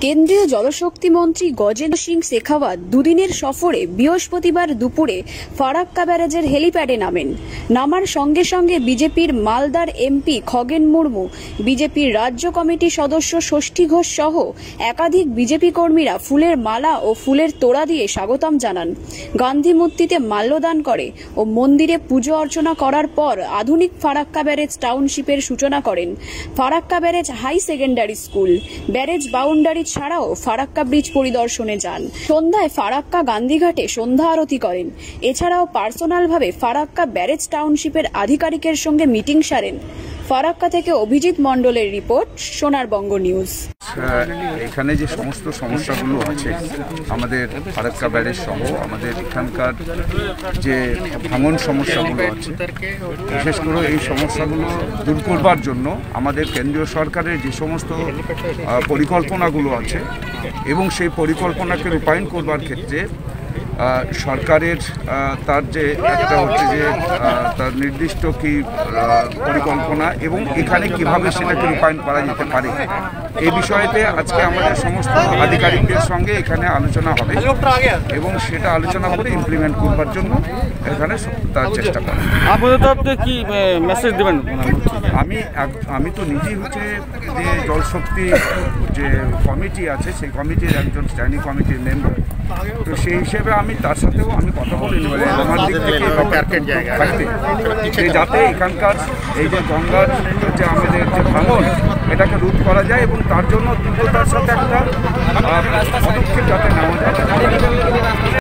কেন্দ্রীয় জলশক্তি মন্ত্রী গজেন্দ্র সিং শেখাওয়াত দুদিনের সফরে বৃহস্পতিবার দুপুরে ফারাক্কা ব্যারেজের হেলিপ্যাডে নামার সঙ্গে সঙ্গে বিজেপির মালদার এমপি খগেন মুর্মু, বিজেপির রাজ্য কমিটির সদস্য ষষ্ঠী ঘোষ সহ একাধিক বিজেপি কর্মীরা ফুলের মালা ও ফুলের তোড়া দিয়ে স্বাগতম জানান। গান্ধী মূর্তিতে মাল্যদান করে ও মন্দিরে পুজো অর্চনা করার পর আধুনিক ফারাক্কা ব্যারেজ টাউনশিপের সূচনা করেন। Farakka barrage high secondary school, barrage boundary ছাড়াও ফারাক্কা ব্রিজ পরিদর্শনে যান। সন্ধ্যায় ফারাক্কা গান্ধীঘাটে সন্ধ্যা আরতি করেন। এছাড়াও পার্সোনালভাবে ফারাক্কা ব্যারেজ টাউনশিপের আধিকারিকের সঙ্গে মিটিং সারেন। ফারাক্কা থেকে অভিজিৎ মণ্ডলের রিপোর্ট, সোনার বঙ্গ নিউজ। এখানে যে সমস্ত সমস্যাগুলো আছে আমাদের ফারাক্কা ব্যারেজ সহ আমাদের এখানকার যে ভাঙন সমস্যাগুলো আছে, বিশেষ করে এই সমস্যাগুলো দূর করবার জন্য আমাদের কেন্দ্রীয় সরকারের যে সমস্ত পরিকল্পনাগুলো আছে এবং সেই পরিকল্পনাকে রূপায়ণ করবার ক্ষেত্রে সরকারের তার যে একটা হচ্ছে যে তার নির্দিষ্ট কি পরিকল্পনা এবং এখানে কিভাবে সেটাকে রূপায়ণ করা যেতে পারে এই বিষয়তে আজকে আমাদের সমস্ত আধিকারিকদের সঙ্গে এখানে আলোচনা হবে এবং সেটা আলোচনা করে ইমপ্লিমেন্ট করবার জন্য এখানে তার চেষ্টা করা। আপনাদের তরফ থেকে কি মেসেজ দেবেন? আমি তো নিজেই হচ্ছে যে জলশক্তি যে কমিটি আছে সেই কমিটির একজন স্ট্যান্ডিং কমিটির মেম্বার, তো সেই হিসেবে আমি তার সাথেও আমি কথা বলে নেব আমার দিক থেকে থাকতে যাতে এখানকার এই যে গঙ্গার যে আমাদের যে ভাঙন এটাকে রোধ করা যায় এবং তার জন্য দ্রুততার সাথে একটা পদক্ষেপ যাতে নেওয়া যায়।